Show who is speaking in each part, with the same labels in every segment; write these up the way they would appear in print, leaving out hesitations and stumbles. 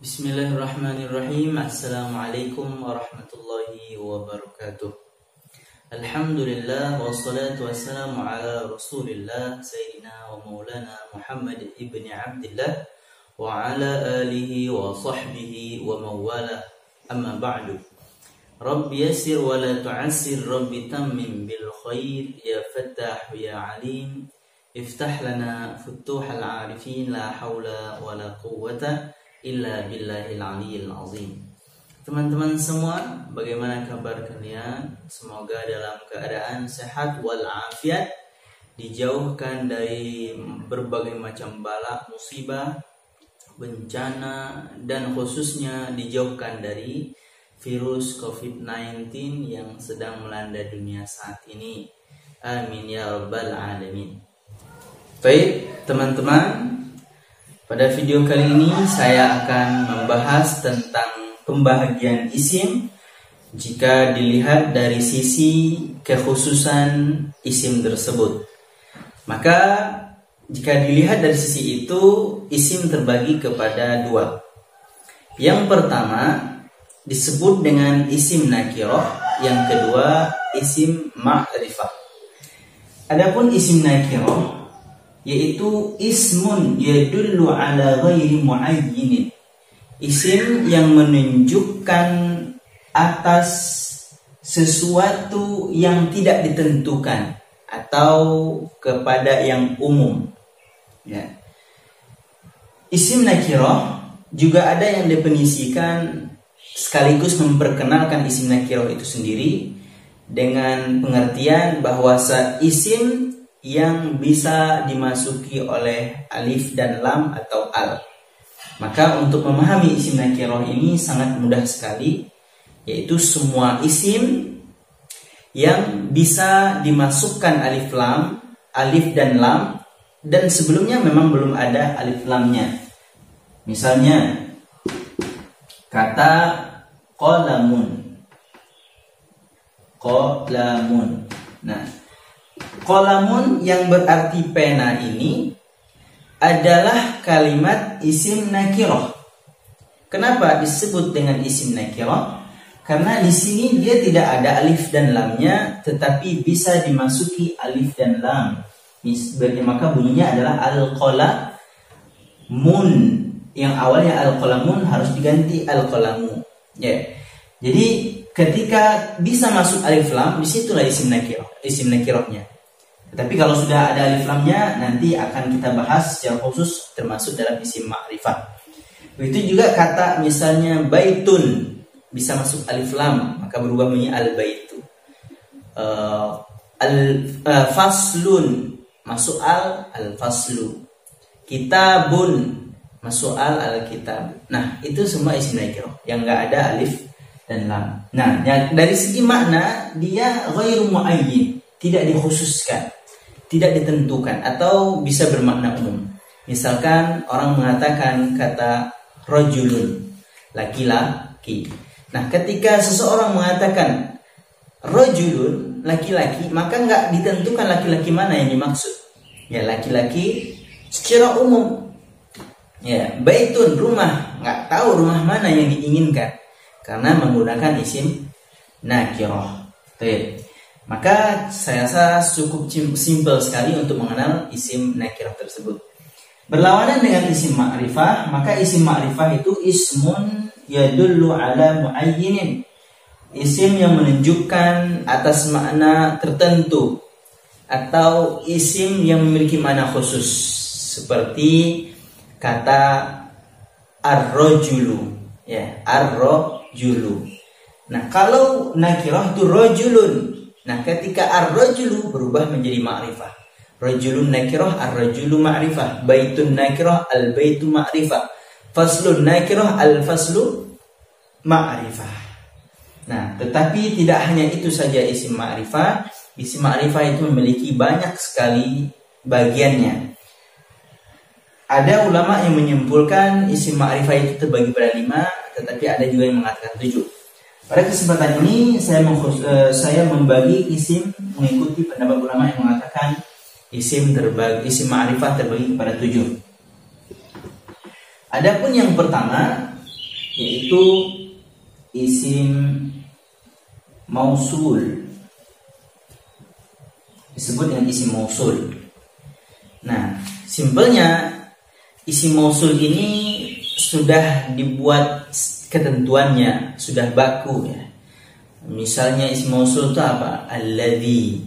Speaker 1: Bismillahirrahmanirrahim. Assalamualaikum warahmatullahi wabarakatuh. Alhamdulillah wassalatu wassalamu ala Rasulillah Sayyidina wa Maulana Muhammad ibni Abdillah wa ala alihi wa sahbihi wa mawala. Amma ba'du. Rabbi yassir wa la tu'assir, Rabbi tammim bil khair, ya Fattah ya Alim. Iftah lana futuhal arifin, la hawla wa la quwwata illa billahil aliyil azim. Teman-teman semua, bagaimana kabar kalian? Semoga dalam keadaan sehat walafiat, dijauhkan dari berbagai macam bala, musibah, bencana, dan khususnya dijauhkan dari virus COVID-19 yang sedang melanda dunia saat ini. Amin ya rabbal alamin. Baik, teman-teman, pada video kali ini saya akan membahas tentang pembahagian isim jika dilihat dari sisi kekhususan isim tersebut. Maka jika dilihat dari sisi itu, isim terbagi kepada dua. Yang pertama disebut dengan isim nakirah, yang kedua isim ma'rifah. Adapun isim nakirah yaitu ismun yadullu ala ghairi muayyinin, isim yang menunjukkan atas sesuatu yang tidak ditentukan atau kepada yang umum, ya. Isim nakirah juga ada yang definisikan sekaligus memperkenalkan isim nakirah itu sendiri dengan pengertian bahwa isim yang bisa dimasuki oleh alif dan lam atau al. Maka untuk memahami isim nakirah ini sangat mudah sekali, yaitu semua isim yang bisa dimasukkan alif dan lam, dan sebelumnya memang belum ada alif lamnya. Misalnya kata qalamun. Nah, qalamun yang berarti pena ini adalah kalimat isim nakirah. Kenapa disebut dengan isim nakirah? Karena di sini dia tidak ada alif dan lamnya, tetapi bisa dimasuki alif dan lam. Maka bunyinya adalah al-qalamun. Yang awalnya al-qalamun harus diganti al-qalamu. Ya. Jadi ketika bisa masuk alif lam, disitulah isim nakirahnya. Tapi kalau sudah ada alif lamnya, nanti akan kita bahas secara khusus termasuk dalam isim ma'rifah. Begitu juga kata misalnya baitun, bisa masuk alif lam, maka berubah menjadi al-baitu. Faslun, masuk al-faslu. Kitabun, masuk al-kitab. Nah, itu semua isim nakirah yang enggak ada alif dan lam. Nah, dari segi makna dia ghairu muayyin, tidak dikhususkan, tidak ditentukan, atau bisa bermakna umum. Misalkan orang mengatakan kata rajulun, laki-laki. Nah, ketika seseorang mengatakan rajulun, laki-laki, maka nggak ditentukan laki-laki mana yang dimaksud. Ya, laki-laki secara umum. Ya, baitun, rumah, nggak tahu rumah mana yang diinginkan karena menggunakan isim nakirah. Maka saya rasa cukup simpel sekali untuk mengenal isim nakirah tersebut. Berlawanan dengan isim ma'rifah, maka isim ma'rifah itu ismun yadullu ala muayyinin, isim yang menunjukkan atas makna tertentu atau isim yang memiliki makna khusus, seperti kata ar-rajulu, ya, ar-rajulu. Nah, kalau nakirah itu rajulun. Nah, ketika ar-rajulu berubah menjadi ma'rifah. Rajulun nakirah, ar-rajulu ma'rifah. Baitun nakirah, al-baitu ma'rifah. Faslun nakirah, al-faslu ma'rifah. Nah, tetapi tidak hanya itu saja isim ma'rifah. Isim ma'rifah itu memiliki banyak sekali bagiannya. Ada ulama yang menyimpulkan isim ma'rifah itu terbagi pada 5, tetapi ada juga yang mengatakan 7. Pada kesempatan ini saya membagi isim mengikuti pendapat ulama yang mengatakan isim ma'rifah terbagi kepada 7. Adapun yang pertama yaitu isim mausul. Disebut dengan isim mausul. Nah, simpelnya isim mausul ini sudah dibuat ketentuannya, sudah baku ya. Misalnya isim mausul itu apa? Allati,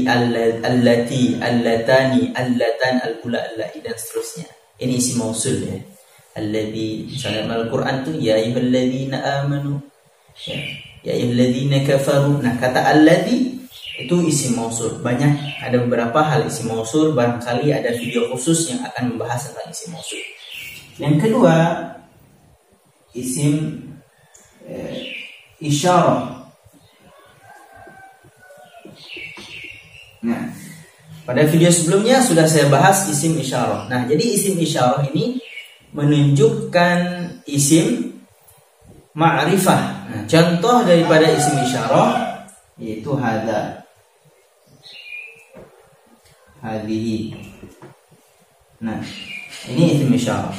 Speaker 1: allatani, allatan, al-ula, allai, dan seterusnya. Ini isim mausul ya. Alladzi, misalnya Al-Quran itu ya ayyuhalladzina amanu, ya ayyuhalladzina kafaru. Nah, kata alladzi itu isim mausul. Banyak, ada beberapa hal isim mausul. Barangkali ada video khusus yang akan membahas tentang isim mausul. Yang kedua, isim isyarah. Nah, pada video sebelumnya sudah saya bahas isim isyarah. Nah, jadi isim isyarah ini menunjukkan isim ma'rifah. Nah, contoh daripada isim isyarah yaitu hadza, hadhihi. Nah, ini isim isyarah.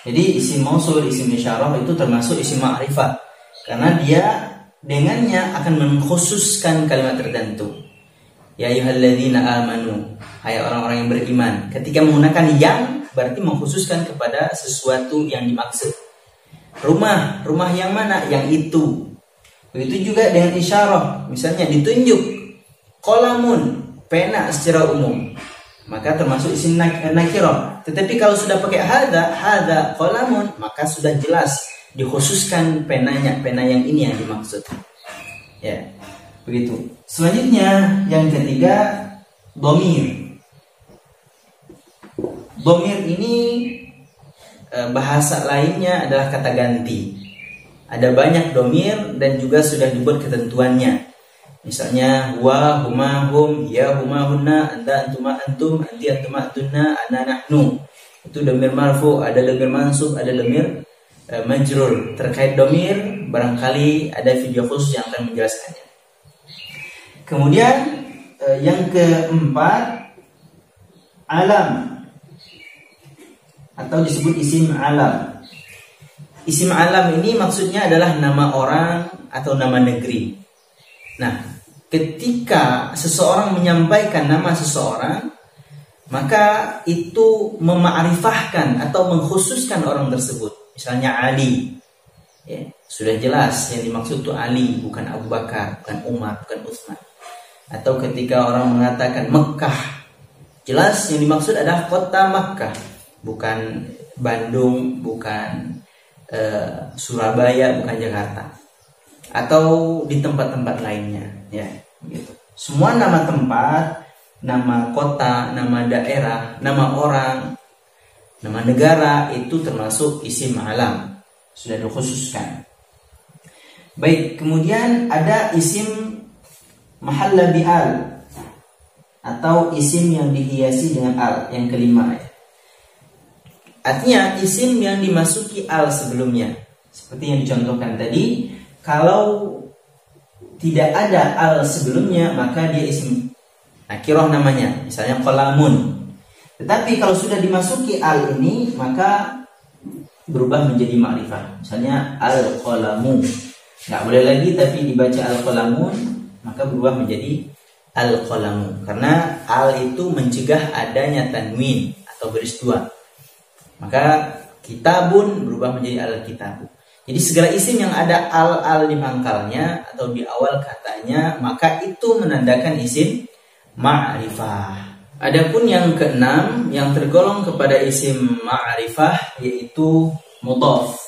Speaker 1: Jadi isim mausul, isim isyarah itu termasuk isim ma'rifah karena dia dengannya akan mengkhususkan kalimat tertentu. Ya ayyuhalladzina amanu, hai orang-orang yang beriman. Ketika menggunakan yang berarti mengkhususkan kepada sesuatu yang dimaksud. Rumah yang mana? Yang itu. Begitu juga dengan isyarah. Misalnya ditunjuk qalamun, pena secara umum, maka termasuk isim nakirah. Tetapi kalau sudah pakai hadza qalamun, maka sudah jelas dikhususkan penanya, pena yang ini yang dimaksud. Ya, begitu. Selanjutnya yang ketiga, dhamir. Dhamir ini bahasa lainnya adalah kata ganti. Ada banyak dhamir dan juga sudah dibuat ketentuannya. Misalnya huwa, huma, hum, ya, huma, hunna, anta, antuma, antum, anti, antuma, antunna, ana, nahnu. Itu dhamir marfu, ada dhamir mansub, ada dhamir majrur. Terkait dhamir barangkali ada video khusus yang akan menjelaskannya. Kemudian yang keempat, alam atau disebut isim alam. Isim alam ini maksudnya adalah nama orang atau nama negeri. Nah, ketika seseorang menyampaikan nama seseorang, maka itu mema'rifahkan atau mengkhususkan orang tersebut. Misalnya Ali, ya, sudah jelas yang dimaksud itu Ali, bukan Abu Bakar, bukan Umar, bukan Utsman. Atau ketika orang mengatakan Mekah, jelas yang dimaksud adalah kota Mekah, bukan Bandung, bukan Surabaya, bukan Jakarta, atau di tempat-tempat lainnya, ya, gitu. Semua nama tempat, nama kota, nama daerah, nama orang, nama negara itu termasuk isim alam, sudah dikhususkan. Baik, kemudian ada isim mahalla bi al atau isim yang dihiasi dengan al, yang kelima ya. Artinya isim yang dimasuki al sebelumnya. Seperti yang dicontohkan tadi, kalau tidak ada al sebelumnya maka dia isim nakirah namanya, misalnya qalamun. Tetapi kalau sudah dimasuki al ini maka berubah menjadi ma'rifah. Misalnya al-qalamu, nggak boleh lagi tapi dibaca al-qalamun, maka berubah menjadi al-qalamu. Karena al itu mencegah adanya tanwin atau baris dua. Maka kitabun berubah menjadi al-kitabu. Jadi segala isim yang ada al di pangkalnya atau di awal katanya, maka itu menandakan isim ma'rifah. Adapun yang keenam yang tergolong kepada isim ma'rifah yaitu mudhaf.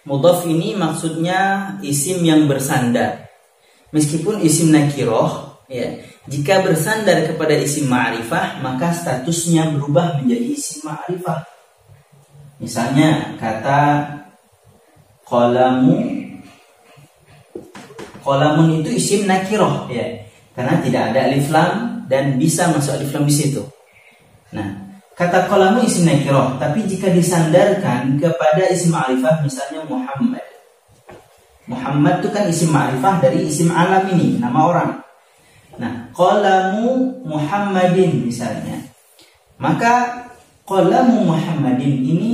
Speaker 1: Mudhaf ini maksudnya isim yang bersandar. Meskipun isim nakirah, ya, jika bersandar kepada isim ma'rifah maka statusnya berubah menjadi isim ma'rifah. Misalnya kata qalamu, qalamun itu isim nakirah, ya, karena tidak ada alif lam dan bisa masuk alif lam di situ. Nah, kata qalamu isim nakirah, tapi jika disandarkan kepada isim ma'rifah, misalnya Muhammad. Muhammad itu kan isim ma'rifah dari isim alam ini, nama orang. Nah, qalamu Muhammadin misalnya. Maka qalamu Muhammadin ini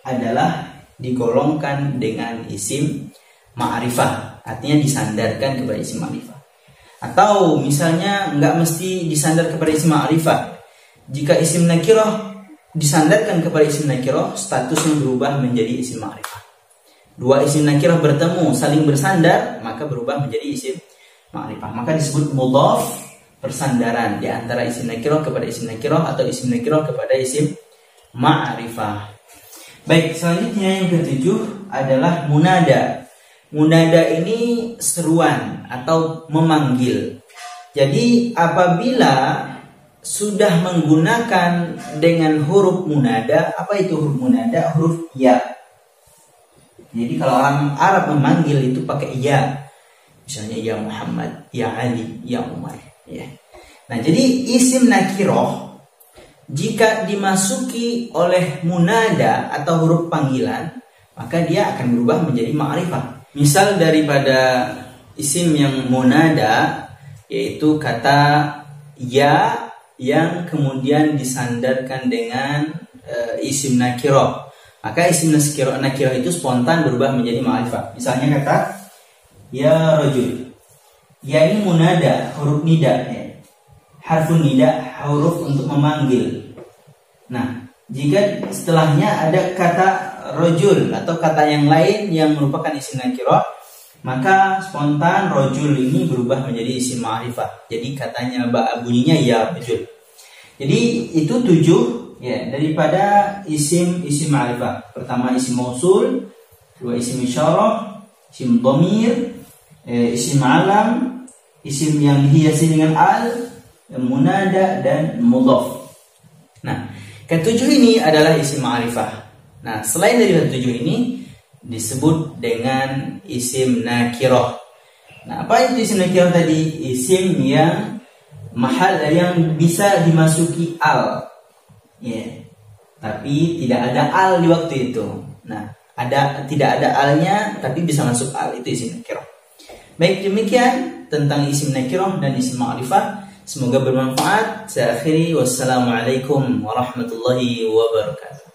Speaker 1: adalah digolongkan dengan isim ma'rifah, artinya disandarkan kepada isim ma'rifah. Atau misalnya nggak mesti disandar kepada isim ma'rifah. Jika isim nakirah disandarkan kepada isim nakirah, statusnya berubah menjadi isim ma'rifah. Dua isim nakirah bertemu saling bersandar, maka berubah menjadi isim ma'rifah. Maka disebut mudhaf, persandaran di antara isim nakirah kepada isim nakirah atau isim nakirah kepada isim ma'rifah. Baik, selanjutnya yang ketujuh adalah munada. Munada ini seruan atau memanggil. Jadi apabila sudah menggunakan dengan huruf munada, apa itu huruf munada? Huruf ya. Jadi kalau orang Arab memanggil itu pakai ya. Misalnya ya Muhammad, ya Ali, ya Umar. Ya. Nah, jadi isim nakirah jika dimasuki oleh munada atau huruf panggilan, maka dia akan berubah menjadi ma'rifah. Misal daripada isim yang munada, yaitu kata ya yang kemudian disandarkan dengan isim nakirah, maka isim nakirah itu spontan berubah menjadi ma'rifah. Misalnya kata ya rajul, ya ini munada, huruf nida, harfun nida, huruf untuk memanggil. Nah, jika setelahnya ada kata rojul atau kata yang lain yang merupakan isim nakirah, maka spontan rojul ini berubah menjadi isim ma'rifah. Jadi katanya bunyinya ya rojul. Jadi itu 7 ya daripada isim ma'rifah. Pertama isim mausul, kedua isim isyarah, isim dhamir, isim alam, isim yang dihiasi dengan al, munada dan mudhaf. Nah, ketujuh ini adalah isim ma'rifah. Nah, selain dari ketujuh ini disebut dengan isim nakirah. Nah, apa itu isim nakirah tadi? Isim yang mahal yang bisa dimasuki al. Ya. Tapi tidak ada al di waktu itu. Nah, tidak ada alnya tapi bisa masuk al, itu isim nakirah. Baik, demikian tentang isim nakirah dan isim ma'rifah. Semoga bermanfaat. Saya akhiri, wassalamualaikum warahmatullahi wabarakatuh.